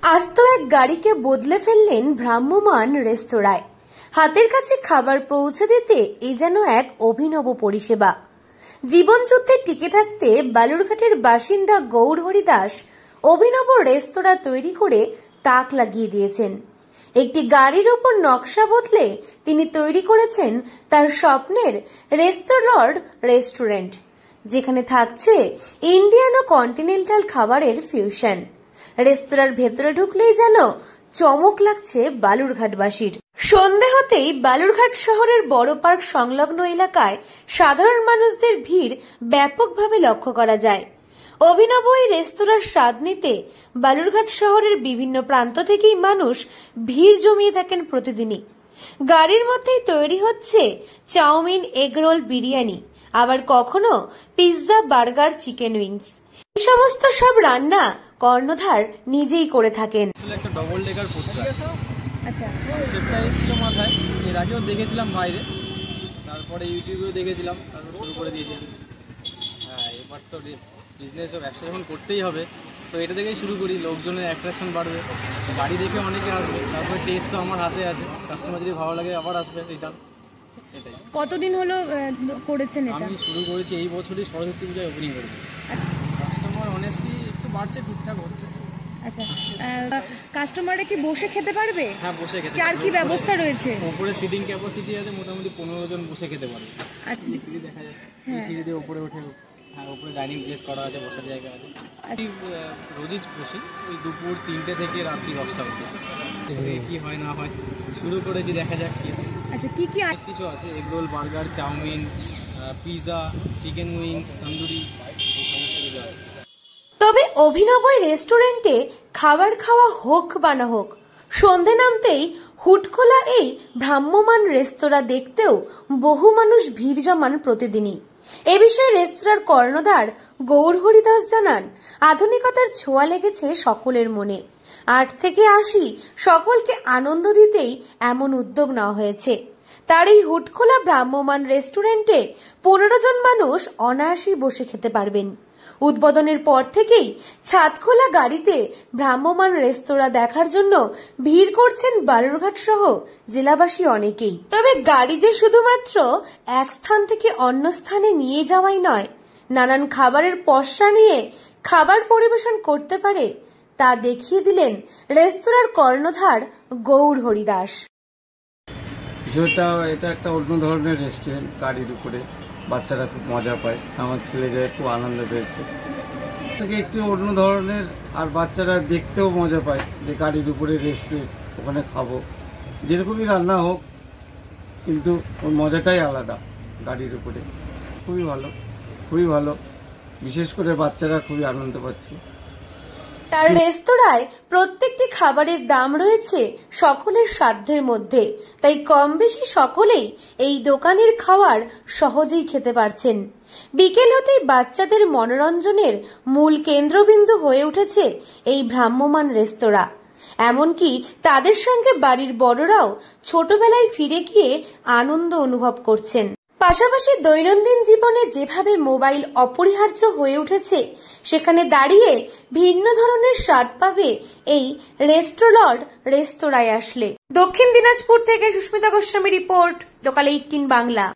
আস্ত এক গাড়িকে বদলে ফেললেন ভ্রাম্যমাণ রেস্তোরাঁয়। হাতের কাছে খাবার পৌঁছে দিতে এ যেন এক অভিনব পরিষেবা। জীবনযুদ্ধে টিকে থাকতে বালুরঘাটের বাসিন্দা গৌর হরিদাস অভিনব রেস্তোরাঁ তৈরি করে তাক লাগিয়ে দিয়েছেন। একটি গাড়ির উপর নকশা বদলে তিনি তৈরি করেছেন তার স্বপ্নের রেস্তোরাঁ রেস্টুরেন্ট, যেখানে থাকছে ইন্ডিয়ান ও কন্টিনেন্টাল খাবারের ফিউশন। রেস্তোরাঁর ভেতরে ঢুকলেই যেন চমক লাগছে বালুরঘাটবাসীর। সন্ধে হতেই বালুরঘাট শহরের বড় পার্ক সংলগ্ন এলাকায় সাধারণ মানুষদের ভিড় ব্যাপকভাবে লক্ষ্য করা যায়। অভিনব এই রেস্তোরাঁর স্বাদ নিতে বালুরঘাট শহরের বিভিন্ন প্রান্ত থেকেই মানুষ ভিড় জমিয়ে থাকেন প্রতিদিনই। গাড়ির মধ্যেই তৈরি হচ্ছে চাউমিন, এগরোল, বিরিয়ানি, আবার কখনো পিৎজা, বার্গার, চিকেন উইংস। এই সমস্ত সব রান্না কর্ণধার নিজেই করে থাকেন। একটা ডবল ডেকার ফুড ট্রাক। আচ্ছা, সেটা ছিল মাথায়, এর আগেও দেখেছিলাম বাইরে, তারপরে ইউটিউবেও দেখেছিলাম, তারপর শুরু করে দিয়েছিলাম। হ্যাঁ, এবার তো বিজনেস ও ব্যবসা যখন করতেই হবে, তো এটা থেকেই শুরু করি। লোকজনের অ্যাট্রাকশন বাড়বে, গাড়ি দেখে অনেকে আসবে, তারপরে টেস্ট তো আমার হাতে আছে, কাস্টমার যদি ভালো লাগে আবার আসবে। রিটার্ন। এটাই। কতদিন হলো করেছেন এটা? আমি শুরু করেছি এই বছরই, সরস্বতী পূজায় ওপেনিং করেছি। কাস্টমার অনেস্টলি একটু বাড়ছে, ঠিকঠাক হচ্ছে। আচ্ছা, কাস্টমাররা কি বসে খেতে পারবে? হ্যাঁ, বসে খেতে। আর কি ব্যবস্থা রয়েছে? উপরে সিটিং ক্যাপাসিটি আছে, মোটামুটি 15 জন বসে খেতে পারবে। আচ্ছা, সিঁড়ি দেখা যায়, এই সিঁড়ি দিয়ে উপরে ওঠে। হ্যাঁ, উপরে ডাইনিং প্লেস করা আছে, বসার জায়গা আছে। রোজই বসি ওই দুপুর 3টে থেকে রাত্রি 10টা অবধি। কি হয় না হয় শুরু করেছি, দেখা যাক কি। আচ্ছা, কি কি কিছু আছে, egg roll, burger, chowmein, pizza, chicken wings, tandoori, এই সমস্ত কিছু আছে। তবে অভিনব রেস্টুরেন্টে খাবার খাওয়া হোক বা না হোক, সন্ধে নামতেই হুটখোলা এই ভ্রাম্যমাণ রেস্তোরাঁ দেখতেও বহু মানুষ ভিড় জমান প্রতিদিনই। এ বিষয়ে রেস্তোরাঁর কর্ণধার গৌর হরিদাস জানান, আধুনিকতার ছোঁয়া লেগেছে সকলের মনে। 8 থেকে 80 সকলকে আনন্দ দিতেই এমন উদ্যোগ নেওয়া হয়েছে। তার এই হুটখোলা ভ্রাম্যমাণ রেস্টুরেন্টে 15 জন মানুষ অনায়াসেই বসে খেতে পারবেন। উদ্বোধনের পর থেকেই ছাদখোলা গাড়িতে ভ্রাম্যমাণ রেস্তোরাঁ দেখার জন্য ভিড় করছেন বালুরঘাট সহ জেলাবাসী অনেকেই। তবে গাড়ি যে শুধুমাত্র এক স্থান থেকে অন্য স্থানে নিয়ে যাওয়াই নয়, নানান খাবারের পসরা নিয়ে খাবার পরিবেশন করতে পারে, তা দেখিয়ে দিলেন রেস্তোরাঁর কর্ণধার গৌর হরিদাস। এটা একটা অন্য ধরনের রেস্টুরেন্ট, গাড়ির উপরে বাচ্চারা খুব মজা পায়। আমার ছেলেরা খুব আনন্দ পেয়েছে, থেকে একটু অন্য ধরনের, আর বাচ্চারা দেখতেও মজা পায় যে গাড়ির উপরে রেস্টুরেন্ট, ওখানে খাবো, যেরকমই রান্না হোক, কিন্তু ওই মজাটাই আলাদা গাড়ির উপরে। খুবই ভালো, খুবই ভালো, বিশেষ করে বাচ্চারা খুবই আনন্দ পাচ্ছে। তার রেস্তোরাঁয় প্রত্যেকটি খাবারের দাম রয়েছে সকলের সাধ্যের মধ্যে, তাই কম বেশি সকলেই এই দোকানের খাবার সহজেই খেতে পারছেন। বিকেল হতেই বাচ্চাদের মনোরঞ্জনের মূল কেন্দ্রবিন্দু হয়ে উঠেছে এই ভ্রাম্যমাণ রেস্তোরাঁ। এমনকি তাদের সঙ্গে বাড়ির বড়রাও ছোটবেলায় ফিরে গিয়ে আনন্দ অনুভব করছেন। পাশাপাশি দৈনন্দিন জীবনে যেভাবে মোবাইল অপরিহার্য হয়ে উঠেছে, সেখানে দাঁড়িয়ে ভিন্ন ধরনের স্বাদ পাবে এই রেস্তোরাঁয় আসলে। দক্ষিণ দিনাজপুর থেকে সুস্মিতা গোস্বামী রিপোর্ট, লোকাল 18 বাংলা।